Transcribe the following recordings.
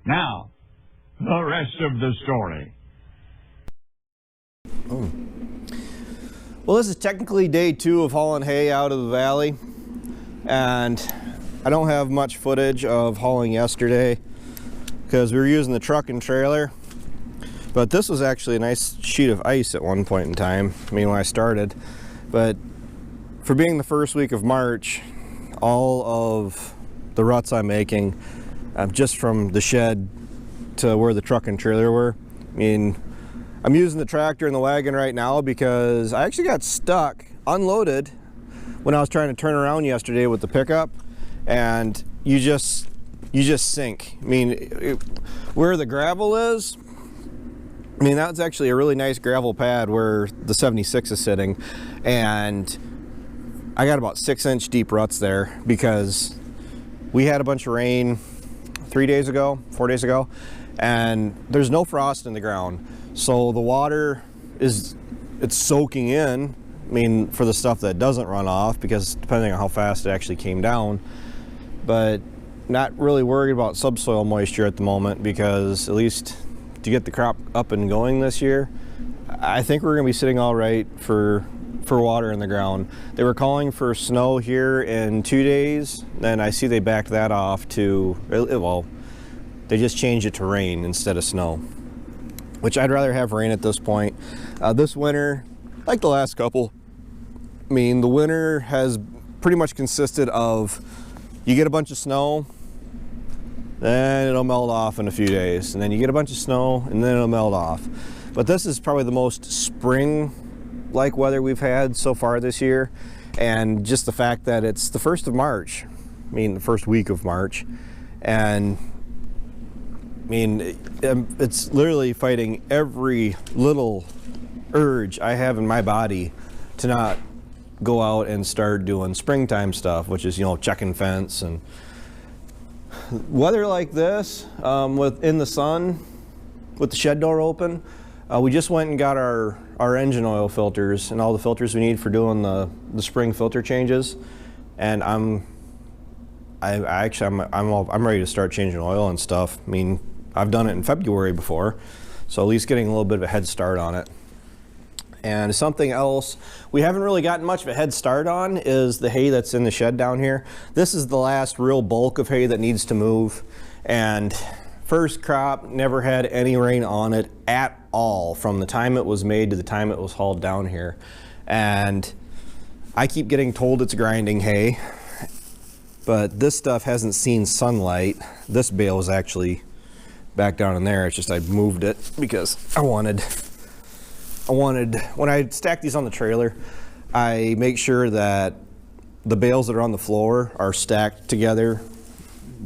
Now, the rest of the story. Well, this is technically day 2 of hauling hay out of the valley, and I don't have much footage of hauling yesterday because we were using the truck and trailer, but this was actually a nice sheet of ice at one point in time, I mean when I started. But for being the first week of March, all of the ruts I'm making, just from the shed to where the truck and trailer were, I mean, I'm using the tractor and the wagon right now because I actually got stuck, unloaded, when I was trying to turn around yesterday with the pickup, and you just sink. I mean, where the gravel is, I mean, that's actually a really nice gravel pad where the 76 is sitting, and I got about 6-inch deep ruts there because we had a bunch of rain 4 days ago, and there's no frost in the ground. So the water it's soaking in, I mean, for the stuff that doesn't run off, because depending on how fast it actually came down, but not really worried about subsoil moisture at the moment, because at least to get the crop up and going this year, I think we're gonna be sitting all right for water in the ground. They were calling for snow here in 2 days, and I see they backed that off to, well, they just changed it to rain instead of snow, which I'd rather have rain at this point. This winter, like the last couple, I mean, the winter has pretty much consisted of, you get a bunch of snow, then it'll melt off in a few days, and then you get a bunch of snow, and then it'll melt off. But this is probably the most spring-like weather we've had so far this year, and just the fact that it's the 1st of March, I mean, the first week of March, and I mean, it's literally fighting every little urge I have in my body to not go out and start doing springtime stuff, which is, you know, checking fence. And weather like this, in the sun, with the shed door open, we just went and got our engine oil filters and all the filters we need for doing the spring filter changes. And I'm ready to start changing oil and stuff. I mean, I've done it in February before, so at least getting a little bit of a head start on it. And something else we haven't really gotten much of a head start on is the hay that's in the shed down here. This is the last real bulk of hay that needs to move, and first crop never had any rain on it at all from the time it was made to the time it was hauled down here. And I keep getting told it's grinding hay, but this stuff hasn't seen sunlight. This bale is actually back down in there. It's just I moved it because I wanted, when I stack these on the trailer, I make sure that the bales that are on the floor are stacked together.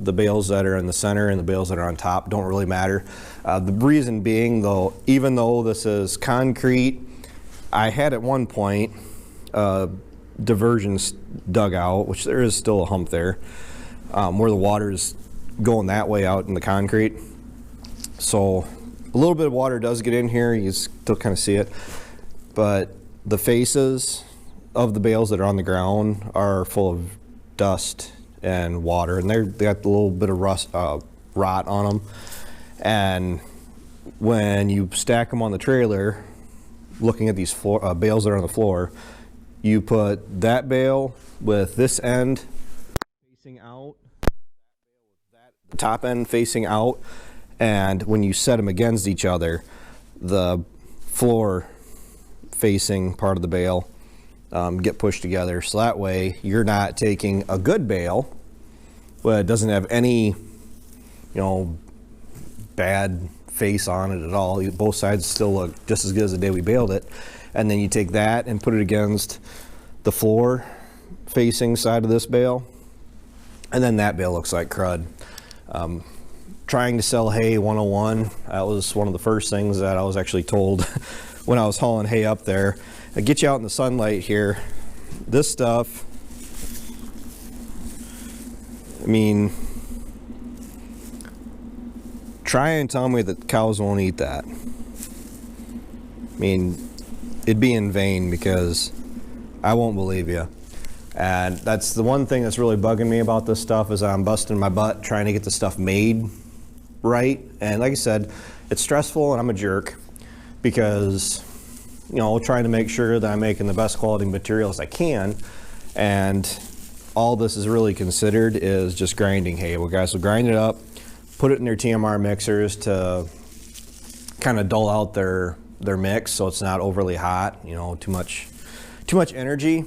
The bales that are in the center and the bales that are on top don't really matter. The reason being, though, even though this is concrete, I had at one point diversions dug out, which there is still a hump there, where the water is going that way out in the concrete. So a little bit of water does get in here, you still kind of see it, but the faces of the bales that are on the ground are full of dust and water, and they got a little bit of rot on them. And when you stack them on the trailer, looking at these bales that are on the floor, you put that bale with this end facing out, the top end facing out, and when you set them against each other, the floor facing part of the bale get pushed together, so that way you're not taking a good bale, but it doesn't have any, you know, bad face on it at all. Both sides still look just as good as the day we baled it, and then you take that and put it against the floor facing side of this bale, and then that bale looks like crud. Trying to sell hay 101, that was one of the first things that I was actually told when I was hauling hay up there. I get you out in the sunlight here. This stuff, I mean, try and tell me that cows won't eat that. I mean, it'd be in vain, because I won't believe you. And that's the one thing that's really bugging me about this stuff, is I'm busting my butt trying to get the stuff made right. And like I said, it's stressful and I'm a jerk because, you know, trying to make sure that I'm making the best quality materials I can. And all this is really considered is just grinding hay. Well, guys will grind it up, put it in their TMR mixers to kind of dull out their mix so it's not overly hot, you know, too much energy.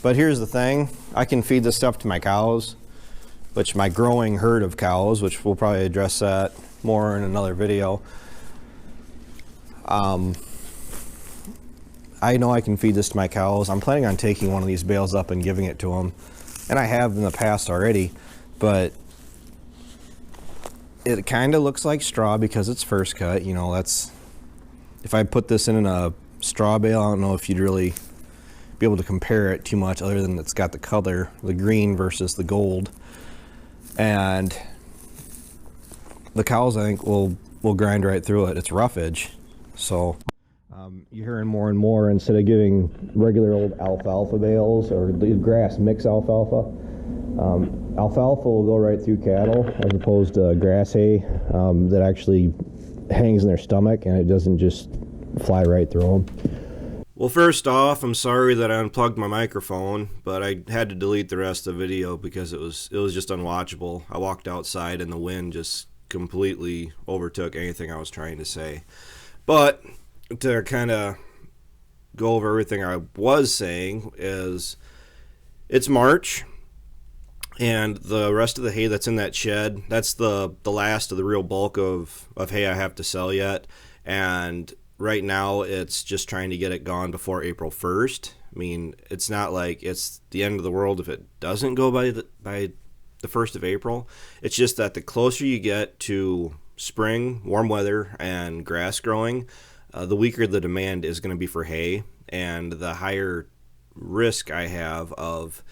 But here's the thing, I can feed this stuff to my cows, which my growing herd of cows, which we'll probably address that more in another video. I know I can feed this to my cows. I'm planning on taking one of these bales up and giving it to them, and I have in the past already, but it kind of looks like straw because it's first cut. You know, that's, if I put this in a straw bale, I don't know if you'd really be able to compare it too much other than it's got the color, the green versus the gold. And the cows, I think, will grind right through it. It's roughage. So you're hearing more and more, instead of giving regular old alfalfa bales or the grass mix alfalfa, alfalfa will go right through cattle as opposed to grass hay that actually hangs in their stomach and it doesn't just fly right through them. Well, first off, I'm sorry that I unplugged my microphone, but I had to delete the rest of the video because it was just unwatchable. I walked outside and the wind just completely overtook anything I was trying to say. But to kind of go over everything I was saying is, it's March, and the rest of the hay that's in that shed, that's the last of the real bulk of hay I have to sell yet. And right now it's just trying to get it gone before April 1st. I mean, it's not like it's the end of the world if it doesn't go by the 1st of April. It's just that the closer you get to spring, warm weather, and grass growing, the weaker the demand is going to be for hay, and the higher risk I have of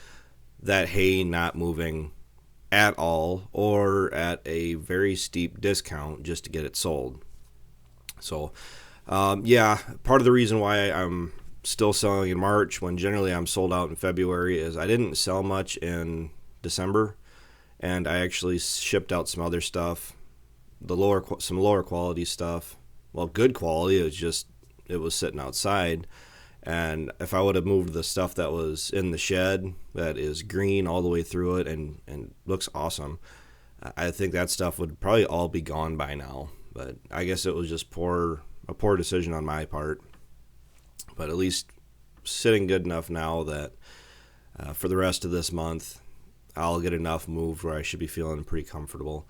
that hay not moving at all or at a very steep discount just to get it sold. So yeah, part of the reason why I'm still selling in March when generally I'm sold out in February is I didn't sell much in December, and I actually shipped out some other stuff, some lower quality stuff. Well, good quality, it was sitting outside. And if I would have moved the stuff that was in the shed that is green all the way through it and looks awesome, I think that stuff would probably all be gone by now. But I guess it was just a poor decision on my part. But at least sitting good enough now that for the rest of this month, I'll get enough moved where I should be feeling pretty comfortable.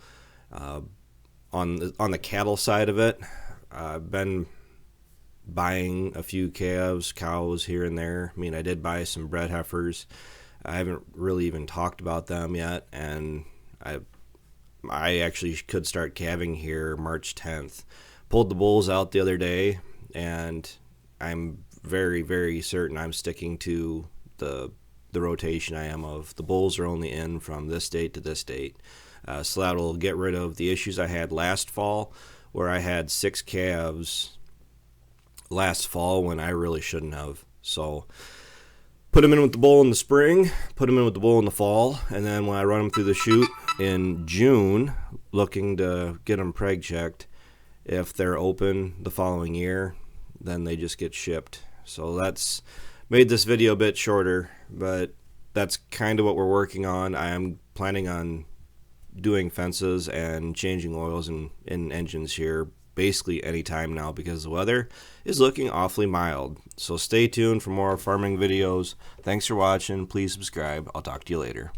On the cattle side of it, I've been buying a few calves, cows here and there. I mean, I did buy some bred heifers. I haven't really even talked about them yet, and I actually could start calving here March 10th. Pulled the bulls out the other day, and I'm very, very certain I'm sticking to the rotation I am of the bulls are only in from this date to this date. So that'll get rid of the issues I had last fall, where I had 6 calves last fall when I really shouldn't have. So put them in with the bull in the spring, put them in with the bull in the fall, and then when I run them through the chute in June, looking to get them preg checked, if they're open the following year, then they just get shipped. So that's made this video a bit shorter, but that's kind of what we're working on. I am planning on doing fences and changing oils in engines here basically any time now because the weather is looking awfully mild. So stay tuned for more farming videos. Thanks for watching. Please subscribe. I'll talk to you later.